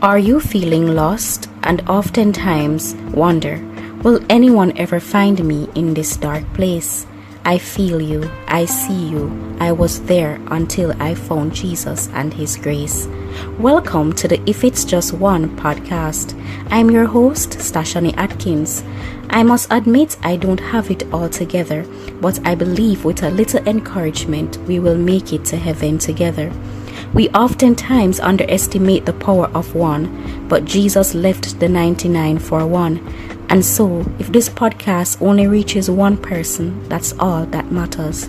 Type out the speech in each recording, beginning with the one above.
Are you feeling lost and oftentimes wonder, will anyone ever find me in this dark place? I feel you, I see you, I was there until I found Jesus and His grace. Welcome to the If It's Just One podcast. I'm your host, Stashani Atkins. I must admit I don't have it all together, but I believe with a little encouragement we will make it to heaven together. We oftentimes underestimate the power of one, but Jesus left the 99 for one. And so, if this podcast only reaches one person, that's all that matters.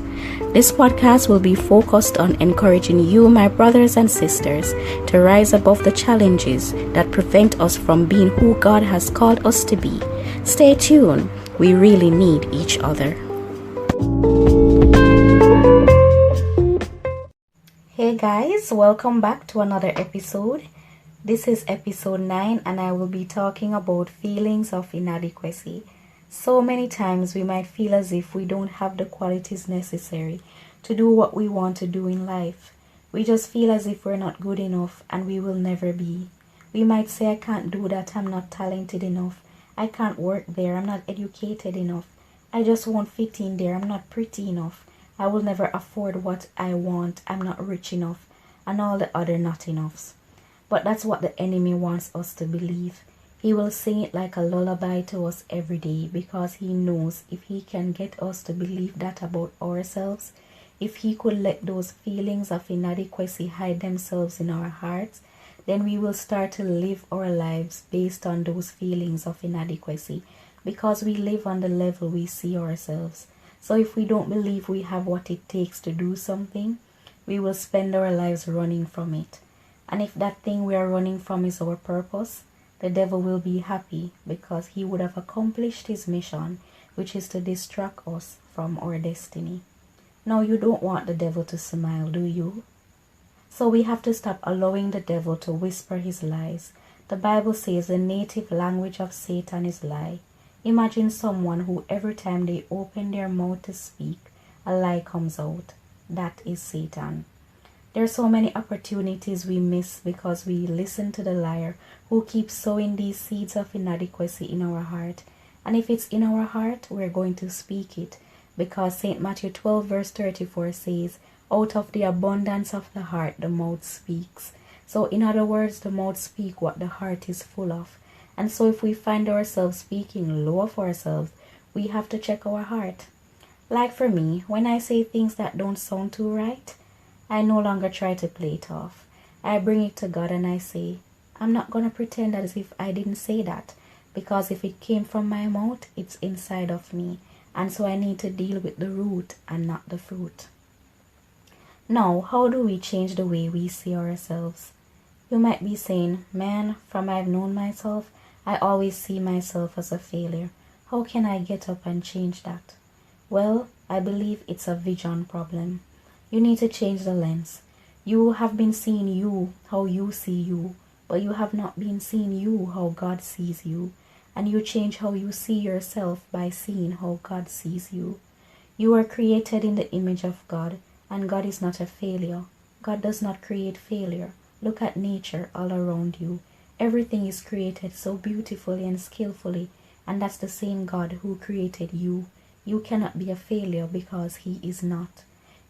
This podcast will be focused on encouraging you, my brothers and sisters, to rise above the challenges that prevent us from being who God has called us to be. Stay tuned. We really need each other. Hey guys, welcome back to another episode. This is episode 9 and I will be talking about feelings of inadequacy. So many times we might feel as if we don't have the qualities necessary to do what we want to do in life. We just feel as if we're not good enough and we will never be. We might say, I can't do that, I'm not talented enough. I can't work there, I'm not educated enough. I just won't fit in there, I'm not pretty enough. I will never afford what I want, I'm not rich enough, and all the other not enoughs. But that's what the enemy wants us to believe. He will sing it like a lullaby to us every day because he knows if he can get us to believe that about ourselves, if he could let those feelings of inadequacy hide themselves in our hearts, then we will start to live our lives based on those feelings of inadequacy because we live on the level we see ourselves. So if we don't believe we have what it takes to do something, we will spend our lives running from it. And if that thing we are running from is our purpose, the devil will be happy because he would have accomplished his mission, which is to distract us from our destiny. Now you don't want the devil to smile, do you? So we have to stop allowing the devil to whisper his lies. The Bible says the native language of Satan is lie. Imagine someone who every time they open their mouth to speak, a lie comes out. That is Satan. There are so many opportunities we miss because we listen to the liar who keeps sowing these seeds of inadequacy in our heart. And if it's in our heart, we're going to speak it because St. Matthew 12 verse 34 says, out of the abundance of the heart, the mouth speaks. So in other words, the mouth speaks what the heart is full of. And so if we find ourselves speaking low of ourselves, we have to check our heart. Like for me, when I say things that don't sound too right, I no longer try to play it off. I bring it to God and I say, I'm not going to pretend as if I didn't say that, because if it came from my mouth, it's inside of me. And so I need to deal with the root and not the fruit. Now, how do we change the way we see ourselves? You might be saying, man, from I've known myself, I always see myself as a failure. How can I get up and change that? Well, I believe it's a vision problem. You need to change the lens. You have been seeing you how you see you, but you have not been seeing you how God sees you. And you change how you see yourself by seeing how God sees you. You are created in the image of God, and God is not a failure. God does not create failure. Look at nature all around you. Everything is created so beautifully and skillfully, and that's the same God who created you. You cannot be a failure because He is not.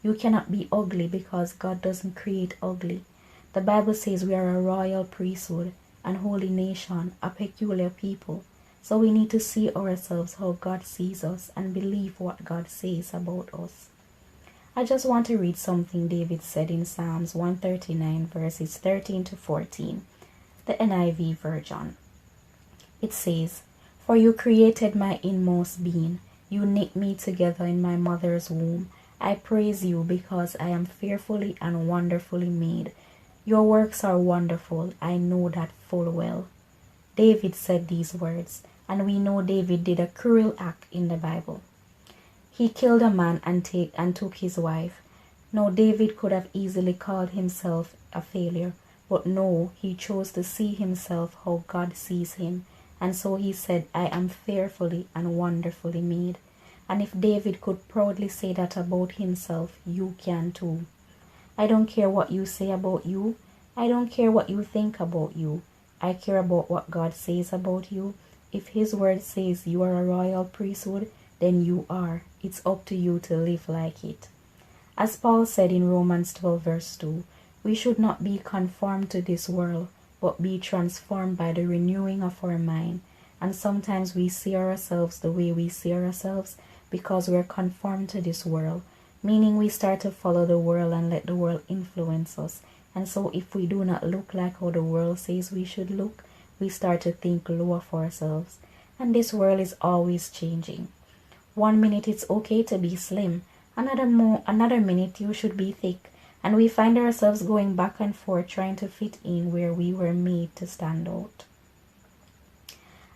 You cannot be ugly because God doesn't create ugly. The Bible says we are a royal priesthood, an holy nation, a peculiar people. So we need to see ourselves how God sees us and believe what God says about us. I just want to read something David said in Psalms 139 verses 13 to 14. The NIV version. It says, for you created my inmost being. You knit me together in my mother's womb. I praise you because I am fearfully and wonderfully made. Your works are wonderful. I know that full well. David said these words, and we know David did a cruel act in the Bible. He killed a man and took his wife. Now David could have easily called himself a failure. But no, he chose to see himself how God sees him. And so he said, I am fearfully and wonderfully made. And if David could proudly say that about himself, you can too. I don't care what you say about you. I don't care what you think about you. I care about what God says about you. If His word says you are a royal priesthood, then you are. It's up to you to live like it. As Paul said in Romans 12 verse 2, we should not be conformed to this world, but be transformed by the renewing of our mind. And sometimes we see ourselves the way we see ourselves because we're conformed to this world, meaning we start to follow the world and let the world influence us. And so if we do not look like how the world says we should look, we start to think low of ourselves. And this world is always changing. 1 minute it's okay to be slim, another minute you should be thick, and we find ourselves going back and forth trying to fit in where we were made to stand out.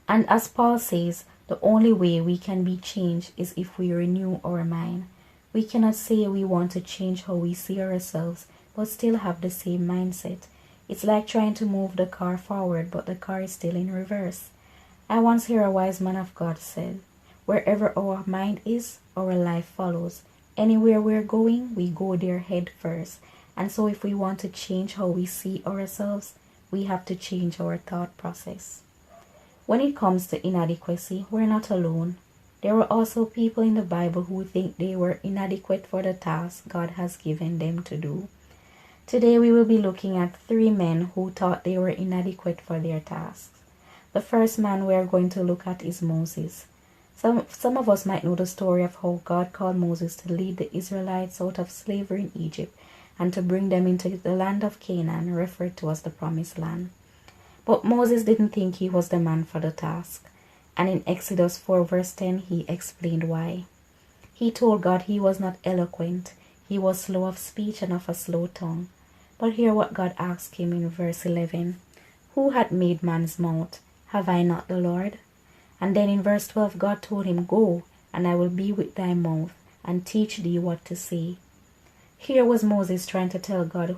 And as Paul says, the only way we can be changed is if we renew our mind. We cannot say we want to change how we see ourselves, but still have the same mindset. It's like trying to move the car forward, but the car is still in reverse. I once heard a wise man of God said, wherever our mind is, our life follows. Anywhere we're going, we go there head first. And so if we want to change how we see ourselves, we have to change our thought process. When it comes to inadequacy, we're not alone. There were also people in the Bible who think they were inadequate for the task God has given them to do. Today we will be looking at 3 men who thought they were inadequate for their tasks. The first man we are going to look at is Moses. Some of us might know the story of how God called Moses to lead the Israelites out of slavery in Egypt and to bring them into the land of Canaan, referred to as the Promised Land. But Moses didn't think he was the man for the task. And in Exodus 4 verse 10, he explained why. He told God he was not eloquent, he was slow of speech and of a slow tongue. But hear what God asked him in verse 11. Who had made man's mouth? Have I not the Lord? And then in verse 12, God told him, Go, and I will be with thy mouth, and teach thee what to say. Here was Moses trying to tell God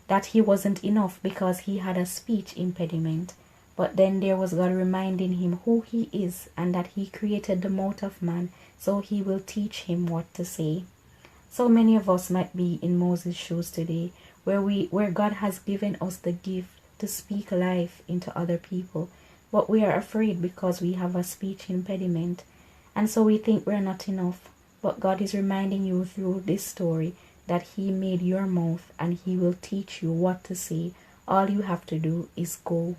that he wasn't enough because he had a speech impediment. But then there was God reminding him who he is and that he created the mouth of man, so he will teach him what to say. So many of us might be in Moses' shoes today, where God has given us the gift to speak life into other people, but we are afraid because we have a speech impediment, and so we think we're not enough. But God is reminding you through this story that He made your mouth and He will teach you what to say. All you have to do is go.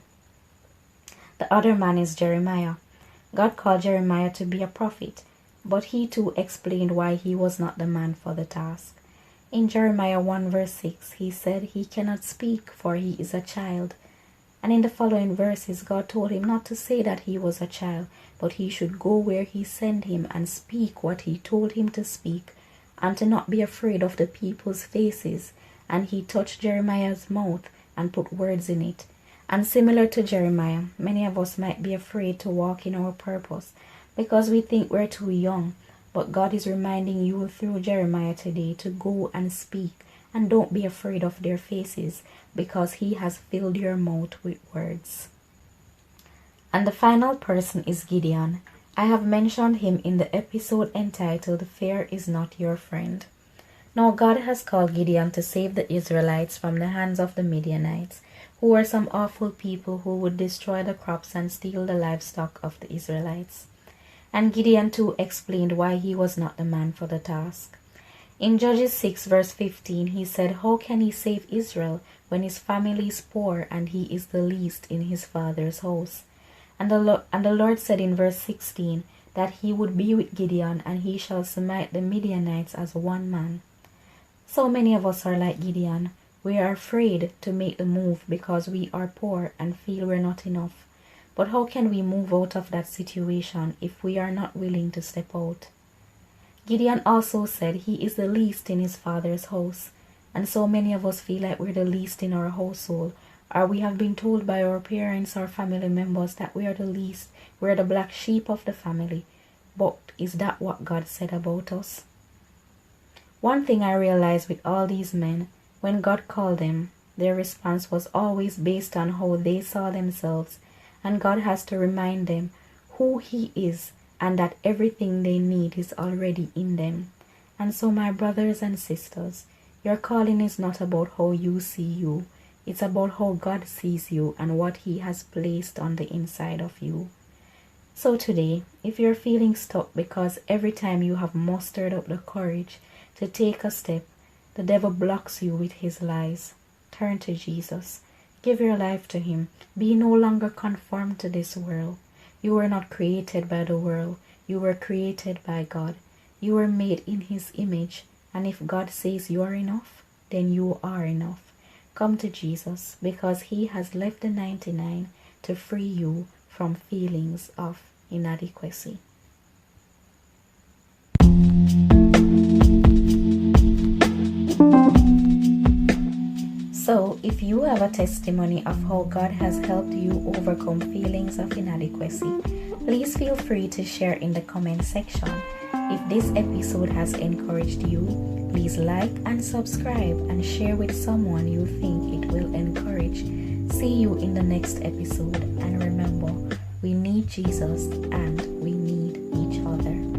The other man is Jeremiah. God called Jeremiah to be a prophet, but he too explained why he was not the man for the task. In Jeremiah 1 verse 6, he said he cannot speak for he is a child. And in the following verses, God told him not to say that he was a child, but he should go where He sent him and speak what He told him to speak, and to not be afraid of the people's faces. And He touched Jeremiah's mouth and put words in it. And similar to Jeremiah, many of us might be afraid to walk in our purpose because we think we're too young. But God is reminding you through Jeremiah today to go and speak, and don't be afraid of their faces because He has filled your mouth with words. And the final person is Gideon. I have mentioned him in the episode entitled Fear is Not Your Friend. Now God has called Gideon to save the Israelites from the hands of the Midianites, who were some awful people who would destroy the crops and steal the livestock of the Israelites. And Gideon too explained why he was not the man for the task. In Judges 6 verse 15, he said, How can he save Israel when his family is poor and he is the least in his father's house? And the Lord said in verse 16 that He would be with Gideon, and he shall smite the Midianites as one man. So many of us are like Gideon. We are afraid to make the move because we are poor and feel we're not enough. But how can we move out of that situation if we are not willing to step out? Gideon also said he is the least in his father's house. And so many of us feel like we're the least in our household, or we have been told by our parents or family members that we are the least, we're the black sheep of the family. But is that what God said about us? One thing I realized with all these men, when God called them, their response was always based on how they saw themselves, and God has to remind them who He is and that everything they need is already in them. And so my brothers and sisters, your calling is not about how you see you. It's about how God sees you and what He has placed on the inside of you. So today, if you're feeling stuck because every time you have mustered up the courage to take a step, the devil blocks you with his lies, turn to Jesus. Give your life to Him. Be no longer conformed to this world. You were not created by the world. You were created by God. You were made in His image. And if God says you are enough, then you are enough. Come to Jesus because He has left the 99 to free you from feelings of inadequacy. So, if you have a testimony of how God has helped you overcome feelings of inadequacy, please feel free to share in the comment section. If this episode has encouraged you, please like and subscribe and share with someone you think it will encourage. See you in the next episode, and remember, we need Jesus and we need each other.